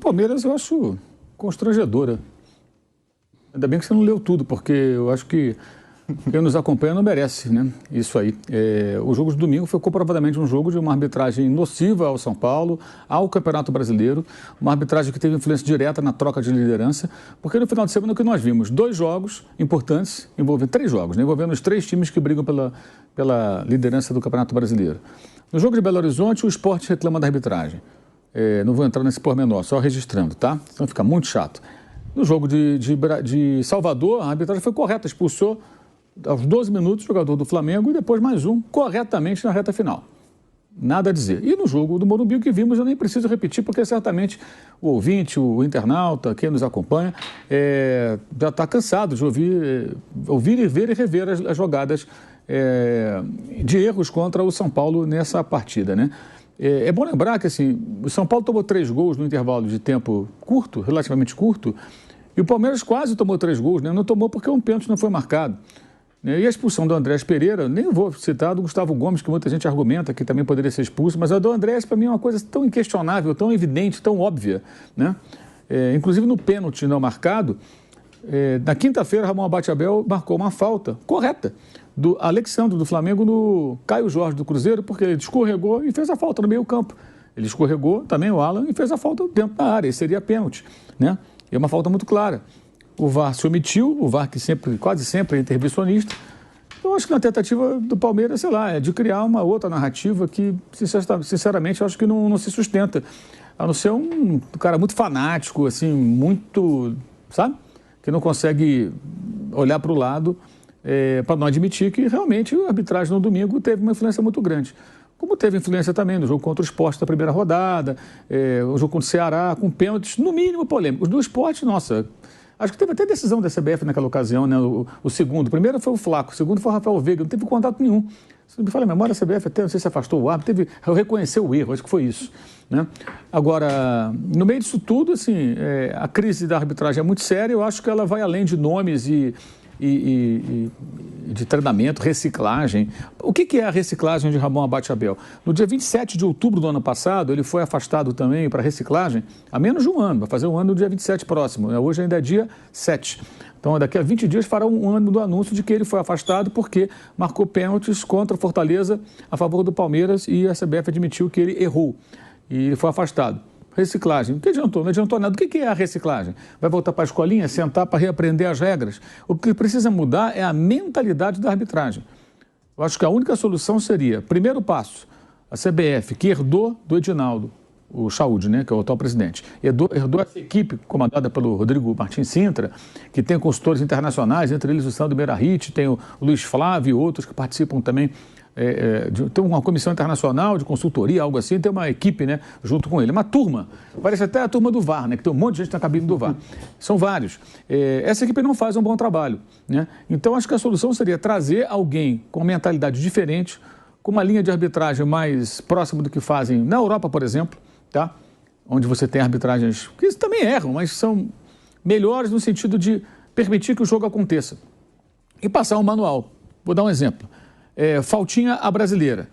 Palmeiras eu acho constrangedora. Ainda bem que você não leu tudo, porque eu acho que quem nos acompanha não merece, né? Isso aí. O jogo de domingo foi comprovadamente um jogo de uma arbitragem nociva ao São Paulo, ao Campeonato Brasileiro, uma arbitragem que teve influência direta na troca de liderança, porque no final de semana o que nós vimos? 2 jogos importantes, envolvendo 3 jogos, né? Envolvendo os 3 times que brigam pela liderança do Campeonato Brasileiro. No jogo de Belo Horizonte, o Sport reclama da arbitragem. Não vou entrar nesse pormenor, só registrando, tá? Senão fica muito chato. No jogo de Salvador, a arbitragem foi correta, expulsou aos 12 minutos o jogador do Flamengo e depois mais um, corretamente na reta final. Nada a dizer. E no jogo do Morumbi, o que vimos, eu nem preciso repetir, porque certamente o ouvinte, o internauta, quem nos acompanha, já está cansado de ouvir e ver e rever as jogadas de erros contra o São Paulo nessa partida, né? É bom lembrar que assim, o São Paulo tomou 3 gols no intervalo de tempo curto, relativamente curto, e o Palmeiras quase tomou 3 gols, né? Não tomou porque um pênalti não foi marcado. E a expulsão do Andrés Pereira, nem vou citar do Gustavo Gomes, que muita gente argumenta que também poderia ser expulso, mas a do Andrés, para mim, é uma coisa tão inquestionável, tão evidente, tão óbvia, né? Inclusive no pênalti não marcado, na quinta-feira, Ramon Abate-Abel marcou uma falta correta do Alexandre do Flamengo no Caio Jorge do Cruzeiro, porque ele escorregou e fez a falta no meio campo. Ele escorregou, também o Alan, e fez a falta dentro da área, e seria pênalti, né? É uma falta muito clara. O VAR se omitiu, o VAR que quase sempre é intervencionista. Eu acho que na tentativa do Palmeiras, sei lá, é de criar uma outra narrativa que, sinceramente, eu acho que não se sustenta. A não ser um cara muito fanático, assim, muito, sabe? Que não consegue olhar para o lado para não admitir que realmente a arbitragem no domingo teve uma influência muito grande. Como teve influência também no jogo contra o Sport da primeira rodada, o jogo contra o Ceará, com pênaltis, no mínimo polêmicos. Do Sport, nossa, acho que teve até decisão da CBF naquela ocasião, né? O segundo. O primeiro foi o Flaco, o segundo foi o Rafael Veiga, não teve contato nenhum. Se me fala a memória, a CBF até, não sei se afastou o árbitro, reconheceu o erro, acho que foi isso, né? Agora, no meio disso tudo, assim, a crise da arbitragem é muito séria, eu acho que ela vai além de nomes e de treinamento, reciclagem. O que é a reciclagem de Ramon Abate-Abel? No dia 27 de outubro do ano passado, ele foi afastado também para reciclagem há menos de um ano, vai fazer um ano no dia 27 próximo, né? Hoje ainda é dia 7. Então, daqui a 20 dias fará um ano do anúncio de que ele foi afastado porque marcou pênaltis contra o Fortaleza a favor do Palmeiras e a CBF admitiu que ele errou e ele foi afastado. Reciclagem. O que adiantou? Não adiantou nada. O que é a reciclagem? Vai voltar para a escolinha, sentar para reaprender as regras? O que precisa mudar é a mentalidade da arbitragem. Eu acho que a única solução seria, primeiro passo, a CBF, que herdou do Edinaldo, o Chaúde, né, que é o atual presidente, herdou essa equipe comandada pelo Rodrigo Martins Sintra, que tem consultores internacionais, entre eles o Sandro Meirahit, tem o Luiz Flávio e outros que participam também. Tem uma comissão internacional de consultoria, algo assim, tem uma equipe, né, junto com ele, uma turma, parece até a turma do VAR, né, que tem um monte de gente na cabine do VAR, são vários. Essa equipe não faz um bom trabalho, né? Então acho que a solução seria trazer alguém com mentalidade diferente, com uma linha de arbitragem mais próxima do que fazem na Europa, por exemplo, tá? Onde você tem arbitragens que também erram, mas são melhores no sentido de permitir que o jogo aconteça e passar um manual. Vou dar um exemplo. Faltinha à brasileira.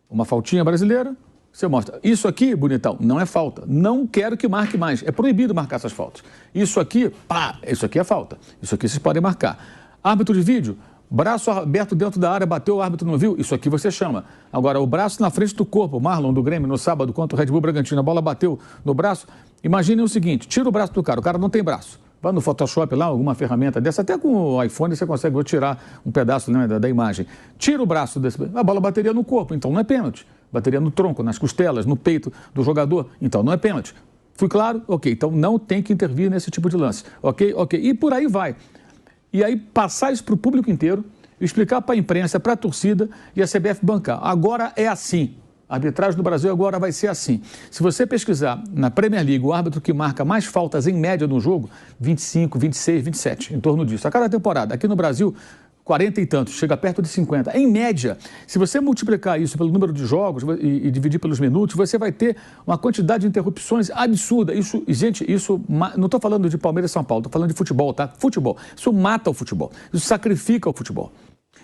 Uma faltinha brasileira, você mostra. Isso aqui, bonitão, não é falta. Não quero que marque mais. É proibido marcar essas faltas. Isso aqui, pá, isso aqui é falta. Isso aqui vocês podem marcar. Árbitro de vídeo, braço aberto dentro da área, bateu, o árbitro não viu, isso aqui você chama. Agora, o braço na frente do corpo, o Marlon do Grêmio no sábado contra o Red Bull Bragantino, a bola bateu no braço. Imaginem o seguinte, tira o braço do cara, o cara não tem braço. Vai no Photoshop lá, alguma ferramenta dessa, até com o iPhone você consegue tirar um pedaço, né, da imagem. Tira o braço desse, a bola bateria no corpo, então não é pênalti. Bateria no tronco, nas costelas, no peito do jogador, então não é pênalti. Fui claro? Ok, então não tem que intervir nesse tipo de lance. Ok? E por aí vai. E aí passar isso para o público inteiro, explicar para a imprensa, para a torcida e a CBF bancar. Agora é assim. A arbitragem no Brasil agora vai ser assim. Se você pesquisar na Premier League, o árbitro que marca mais faltas em média no jogo, 25, 26, 27, em torno disso. A cada temporada. Aqui no Brasil, 40 e tantos, chega perto de 50. Em média, se você multiplicar isso pelo número de jogos e dividir pelos minutos, você vai ter uma quantidade de interrupções absurda. Isso, gente, isso não estou falando de Palmeiras e São Paulo, estou falando de futebol, tá? Futebol. Isso mata o futebol. Isso sacrifica o futebol.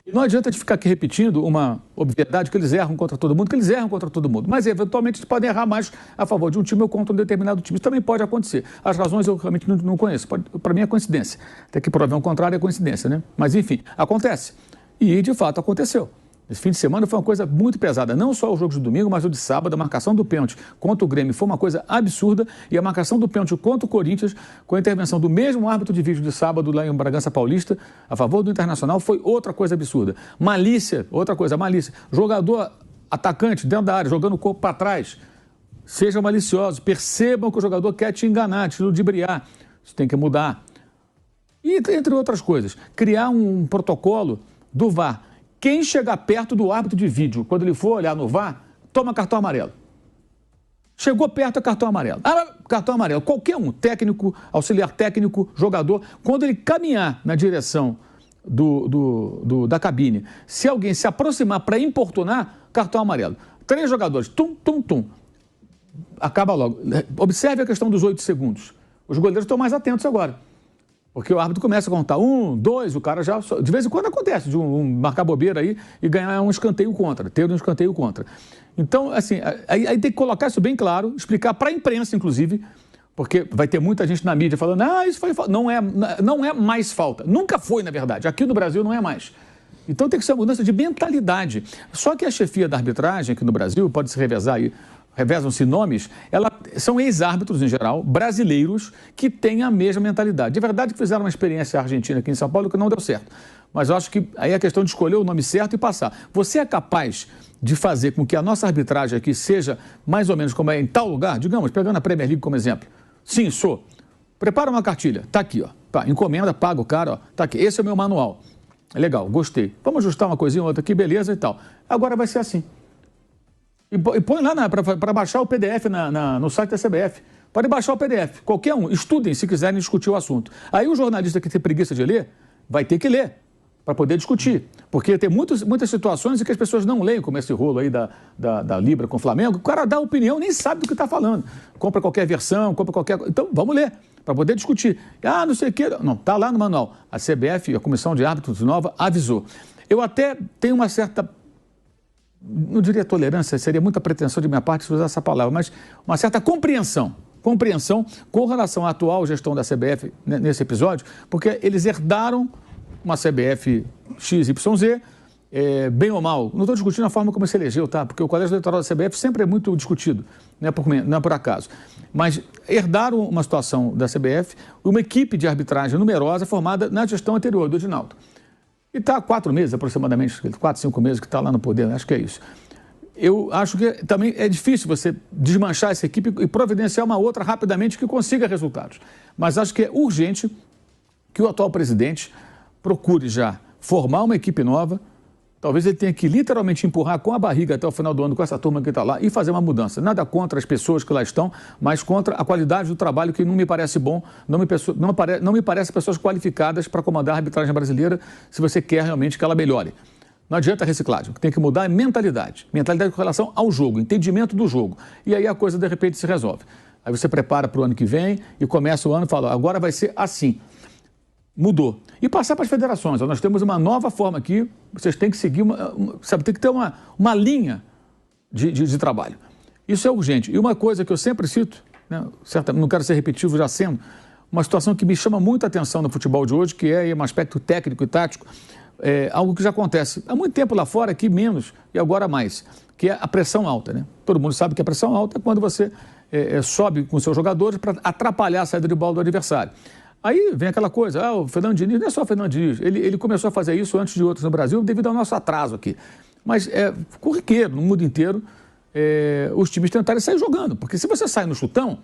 E não adianta de ficar aqui repetindo uma obviedade que eles erram contra todo mundo, mas eventualmente eles podem errar mais a favor de um time ou contra um determinado time. Isso também pode acontecer. As razões eu realmente não conheço. Para mim é coincidência. Até que provar o contrário é coincidência, né? Mas enfim, acontece. E de fato aconteceu. Esse fim de semana foi uma coisa muito pesada, não só o jogo de domingo, mas o de sábado. A marcação do pênalti contra o Grêmio foi uma coisa absurda, e a marcação do pênalti contra o Corinthians, com a intervenção do mesmo árbitro de vídeo de sábado lá em Bragança Paulista, a favor do Internacional, foi outra coisa absurda. Malícia, outra coisa, malícia. Jogador, atacante, dentro da área, jogando o corpo para trás. Sejam maliciosos, percebam que o jogador quer te enganar, te ludibriar. Isso tem que mudar. E, entre outras coisas, criar um protocolo do VAR. Quem chegar perto do árbitro de vídeo, quando ele for olhar no VAR, toma cartão amarelo. Chegou perto, é cartão amarelo. Cartão amarelo. Qualquer um, técnico, auxiliar técnico, jogador, quando ele caminhar na direção da cabine, se alguém se aproximar para importunar, cartão amarelo. 3 jogadores, tum, tum, tum. Acaba logo. Observe a questão dos 8 segundos. Os goleiros estão mais atentos agora. Porque o árbitro começa a contar 1, 2, o cara já... De vez em quando acontece de marcar bobeira aí e ganhar um escanteio contra, ter um escanteio contra. Então, assim, aí tem que colocar isso bem claro, explicar para a imprensa, inclusive, porque vai ter muita gente na mídia falando, isso foi falta. Não é mais falta. Nunca foi, na verdade. Aqui no Brasil não é mais. Então tem que ser uma mudança de mentalidade. Só que a chefia da arbitragem aqui no Brasil, pode se revezar aí, revezam-se nomes, são ex-árbitros, em geral, brasileiros, que têm a mesma mentalidade. De verdade que fizeram uma experiência argentina aqui em São Paulo que não deu certo. Mas eu acho que aí é questão de escolher o nome certo e passar. Você é capaz de fazer com que a nossa arbitragem aqui seja mais ou menos como é em tal lugar? Digamos, pegando a Premier League como exemplo. Sim, sou. Prepara uma cartilha. Tá aqui, ó. Tá, encomenda, paga o cara, ó. Tá aqui. Esse é o meu manual. Legal, gostei. Vamos ajustar uma coisinha ou outra aqui, beleza e tal. Agora vai ser assim. E põe lá para baixar o PDF no site da CBF. Pode baixar o PDF. Qualquer um. Estudem se quiserem discutir o assunto. Aí o jornalista que tem preguiça de ler, vai ter que ler para poder discutir. Porque tem muitas situações em que as pessoas não leem, como esse rolo aí da Libra com o Flamengo. O cara dá opinião, nem sabe do que está falando. Compra qualquer versão, compra qualquer... Então, vamos ler para poder discutir. Não sei o quê. Não, está lá no manual. A CBF, a Comissão de Árbitros Nova, avisou. Eu até tenho uma certa... não diria tolerância, seria muita pretensão de minha parte se usar essa palavra, mas uma certa compreensão com relação à atual gestão da CBF nesse episódio, porque eles herdaram uma CBF XYZ, bem ou mal. Não estou discutindo a forma como se elegeu, tá? Porque o colégio eleitoral da CBF sempre é muito discutido, não é por acaso. Mas herdaram uma situação da CBF, uma equipe de arbitragem numerosa formada na gestão anterior do Edinaldo. E está há 4 meses, aproximadamente, 4, 5 meses que está lá no poder, acho que é isso. Eu acho que também é difícil você desmanchar essa equipe e providenciar uma outra rapidamente que consiga resultados. Mas acho que é urgente que o atual presidente procure já formar uma equipe nova. Talvez ele tenha que literalmente empurrar com a barriga até o final do ano com essa turma que está lá e fazer uma mudança. Nada contra as pessoas que lá estão, mas contra a qualidade do trabalho que não me parece bom, não me parece pessoas qualificadas para comandar a arbitragem brasileira se você quer realmente que ela melhore. Não adianta a reciclagem, o que tem que mudar é mentalidade. Mentalidade com relação ao jogo, entendimento do jogo. E aí a coisa de repente se resolve. Aí você prepara para o ano que vem e começa o ano e fala, agora vai ser assim. Mudou. E passar para as federações. Nós temos uma nova forma aqui, vocês têm que seguir, tem que ter uma linha de trabalho. Isso é urgente. E uma coisa que eu sempre cito, não quero ser repetitivo já sendo, uma situação que me chama muita atenção no futebol de hoje, que é um aspecto técnico e tático, algo que já acontece há muito tempo lá fora, aqui menos e agora mais, que é a pressão alta. Todo mundo sabe que a pressão alta é quando você sobe com seus jogadores para atrapalhar a saída de bola do adversário. Aí vem aquela coisa, o Fernando Diniz, não é só o Fernando Diniz, ele começou a fazer isso antes de outros no Brasil devido ao nosso atraso aqui. Mas é corriqueiro, no mundo inteiro, os times tentarem sair jogando, porque se você sai no chutão,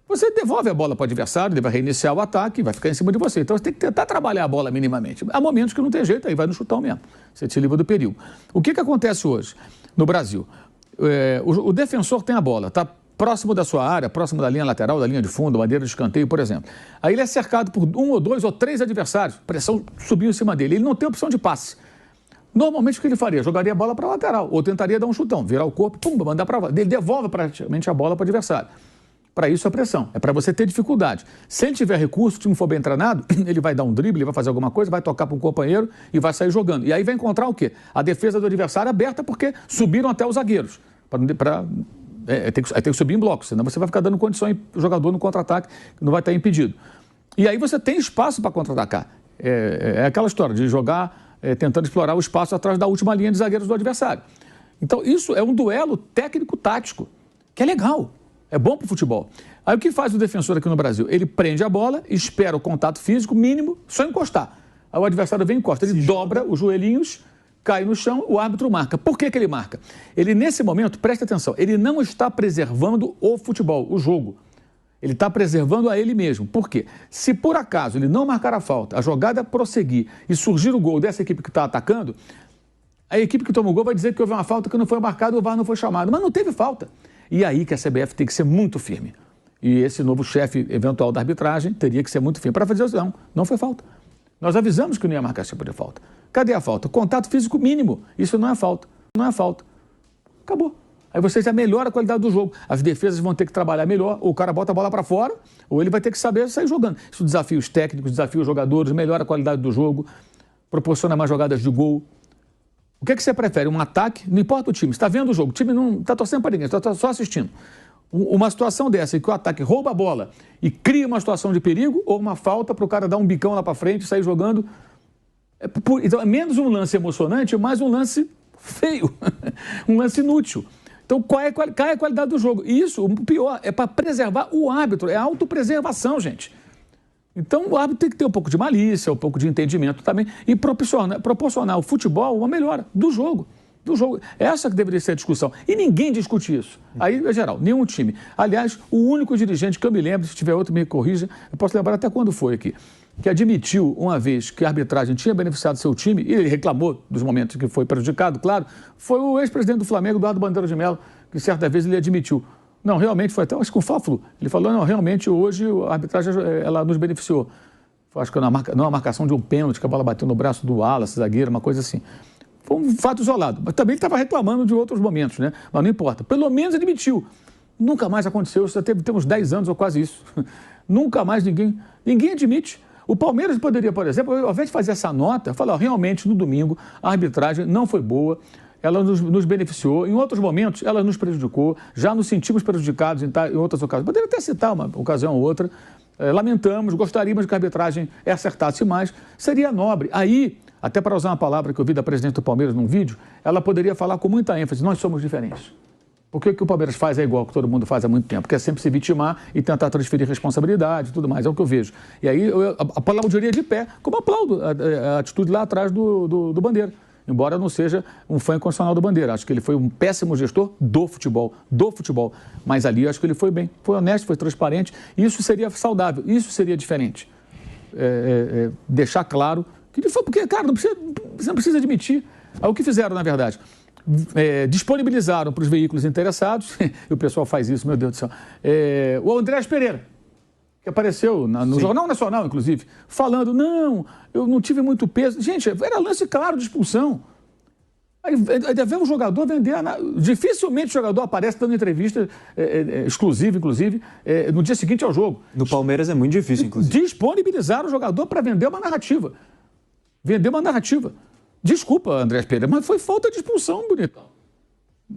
você devolve a bola para o adversário, ele vai reiniciar o ataque e vai ficar em cima de você. Então você tem que tentar trabalhar a bola minimamente. Há momentos que não tem jeito, aí vai no chutão mesmo, você te livra do perigo. O que acontece hoje no Brasil? O defensor tem a bola, está próximo da sua área, próximo da linha lateral, da linha de fundo, bandeira de escanteio, por exemplo. Aí ele é cercado por 1 ou 2 ou 3 adversários, pressão subiu em cima dele, ele não tem opção de passe. Normalmente o que ele faria? Jogaria a bola para a lateral, ou tentaria dar um chutão, virar o corpo, pum, mandar para lá. Ele devolve praticamente a bola para o adversário. Para isso a pressão, é para você ter dificuldade. Se ele tiver recurso, o time for bem treinado, ele vai dar um drible, ele vai fazer alguma coisa, vai tocar para um companheiro e vai sair jogando. E aí vai encontrar o quê? A defesa do adversário aberta porque subiram até os zagueiros. Tem que subir em bloco, senão você vai ficar dando condições ao jogador no contra-ataque, que não vai estar impedido. E aí você tem espaço para contra-atacar. É aquela história de jogar tentando explorar o espaço atrás da última linha de zagueiros do adversário. Então isso é um duelo técnico-tático, que é legal. É bom para o futebol. Aí o que faz o defensor aqui no Brasil? Ele prende a bola, espera o contato físico mínimo, só encostar. Aí o adversário vem e encosta. Ele dobra os joelhinhos, cai no chão, o árbitro marca. Por que ele marca? Ele, nesse momento, presta atenção, ele não está preservando o futebol, o jogo. Ele está preservando a ele mesmo. Por quê? Se por acaso ele não marcar a falta, a jogada prosseguir e surgir o gol dessa equipe que está atacando, a equipe que toma o gol vai dizer que houve uma falta que não foi marcada, o VAR não foi chamado. Mas não teve falta. E aí que a CBF tem que ser muito firme. E esse novo chefe eventual da arbitragem teria que ser muito firme para fazer isso. Não foi falta. Nós avisamos que não ia marcar esse tipo de falta. Cadê a falta? Contato físico mínimo. Isso não é falta. Não é falta. Acabou. Aí você já melhora a qualidade do jogo. As defesas vão ter que trabalhar melhor, ou o cara bota a bola para fora, ou ele vai ter que saber sair jogando. Isso desafia os técnicos, desafia os jogadores, melhora a qualidade do jogo, proporciona mais jogadas de gol. O que é que você prefere? Um ataque? Não importa o time. Você está vendo o jogo, o time não está torcendo para ninguém, está só assistindo. Uma situação dessa em que o ataque rouba a bola e cria uma situação de perigo, ou uma falta para o cara dar um bicão lá para frente e sair jogando. Então é menos um lance emocionante, mais um lance feio, um lance inútil. Então cai a qualidade do jogo. E isso, o pior, é para preservar o árbitro, é a autopreservação, gente. Então o árbitro tem que ter um pouco de malícia, um pouco de entendimento também e proporcionar ao futebol uma melhora do jogo. Essa que deveria ser a discussão. E ninguém discute isso. Aí é geral, nenhum time. Aliás, o único dirigente que eu me lembro, se tiver outro me corrija, eu posso lembrar até quando foi aqui, que admitiu uma vez que a arbitragem tinha beneficiado seu time, e ele reclamou dos momentos que foi prejudicado, claro, foi o ex-presidente do Flamengo, Eduardo Bandeira de Mello, que certa vez ele admitiu. Não, realmente foi até, acho que com o Fla-Flu. Ele falou, não, realmente hoje a arbitragem ela nos beneficiou. Acho que não a marcação de um pênalti, que a bola bateu no braço do Wallace, zagueiro, uma coisa assim. Foi um fato isolado. Mas também ele estava reclamando de outros momentos, né? Mas não importa. Pelo menos admitiu. Nunca mais aconteceu, isso já tem uns 10 anos ou quase isso. Nunca mais ninguém admite. O Palmeiras poderia, por exemplo, ao invés de fazer essa nota, falar, realmente, no domingo, a arbitragem não foi boa, ela nos beneficiou, em outros momentos ela nos prejudicou, já nos sentimos prejudicados em outras ocasiões. Poderia até citar uma ocasião ou outra, lamentamos, gostaríamos que a arbitragem acertasse mais, seria nobre. Aí, até para usar uma palavra que eu vi da presidente do Palmeiras num vídeo, ela poderia falar com muita ênfase, nós somos diferentes. Por que o Palmeiras faz é igual que todo mundo faz há muito tempo? Que é sempre se vitimar e tentar transferir responsabilidade e tudo mais, é o que eu vejo. E aí eu aplaudiria de pé, como aplaudo a atitude lá atrás do Bandeira. Embora eu não seja um fã incondicional do Bandeira. Acho que ele foi um péssimo gestor do futebol. Mas ali acho que ele foi bem, foi honesto, foi transparente. Isso seria saudável, isso seria diferente. Deixar claro que ele foi, porque, cara, você não precisa admitir. Aí o que fizeram, na verdade? Disponibilizaram para os veículos interessados, e o pessoal faz isso, meu Deus do céu, o Andrés Pereira, que apareceu no Jornal Nacional, inclusive, falando, não, eu não tive muito peso. Gente, era lance claro de expulsão. Aí vem um jogador vender... Dificilmente o jogador aparece dando entrevista exclusiva, inclusive, no dia seguinte ao jogo. No Palmeiras é muito difícil, inclusive. Disponibilizar o jogador para vender uma narrativa. Desculpa, Andrés Pereira, mas foi falta de expulsão, bonitão.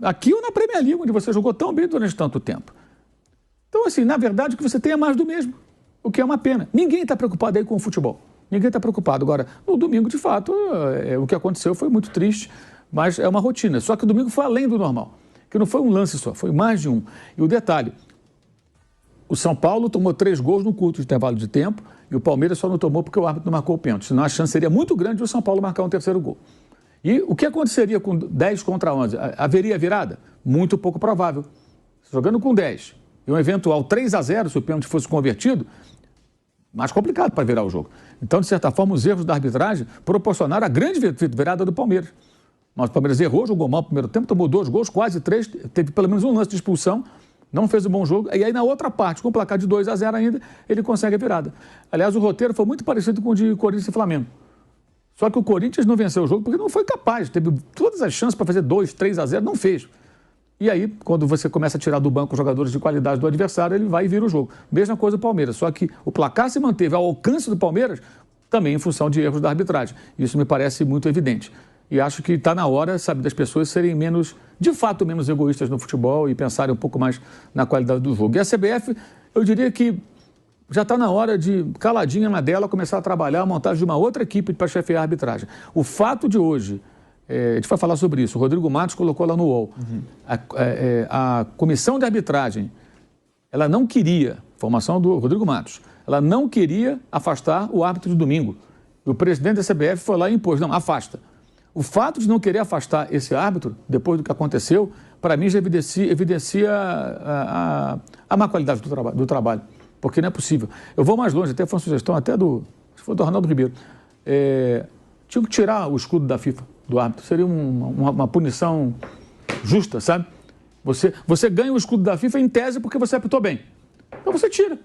Aqui ou na Premier League, onde você jogou tão bem durante tanto tempo. Então, assim, na verdade, o que você tem é mais do mesmo, o que é uma pena. Ninguém está preocupado aí com o futebol. Ninguém está preocupado. Agora, no domingo, de fato, o que aconteceu foi muito triste, mas é uma rotina. Só que o domingo foi além do normal, que não foi um lance só, foi mais de um. E o detalhe, o São Paulo tomou 3 gols no curto intervalo de tempo e o Palmeiras só não tomou porque o árbitro não marcou o pênalti. Senão a chance seria muito grande de o São Paulo marcar um terceiro gol. E o que aconteceria com 10 contra 11? Haveria virada? Muito pouco provável. Jogando com 10 e um eventual 3-0, se o pênalti fosse convertido, mais complicado para virar o jogo. Então, de certa forma, os erros da arbitragem proporcionaram a grande virada do Palmeiras. Mas o Palmeiras errou, jogou mal no primeiro tempo, tomou 2 gols, quase 3, teve pelo menos um lance de expulsão, não fez um bom jogo, e aí na outra parte, com o placar de 2-0 ainda, ele consegue a virada. Aliás, o roteiro foi muito parecido com o de Corinthians e Flamengo. Só que o Corinthians não venceu o jogo porque não foi capaz, teve todas as chances para fazer 2-3-0, não fez. E aí, quando você começa a tirar do banco os jogadores de qualidade do adversário, ele vai e vira o jogo. Mesma coisa do Palmeiras, só que o placar se manteve ao alcance do Palmeiras também em função de erros da arbitragem. Isso me parece muito evidente. E acho que está na hora, sabe, das pessoas serem menos, de fato, menos egoístas no futebol e pensarem um pouco mais na qualidade do jogo. E a CBF, eu diria que já está na hora de, caladinha na dela, começar a trabalhar a montagem de uma outra equipe para chefiar a arbitragem. O fato de hoje, a gente vai falar sobre isso, o Rodrigo Matos colocou lá no UOL, a comissão de arbitragem, ela não queria, informação do Rodrigo Matos, ela não queria afastar o árbitro de domingo. E o presidente da CBF foi lá e impôs, não, afasta. O fato de não querer afastar esse árbitro, depois do que aconteceu, para mim já evidencia a má qualidade do trabalho. Porque não é possível. Eu vou mais longe, até foi uma sugestão até do Arnaldo Ribeiro. Tinha que tirar o escudo da FIFA, do árbitro. Seria uma punição justa, sabe? Você ganha o escudo da FIFA em tese porque você apitou bem. Então você tira.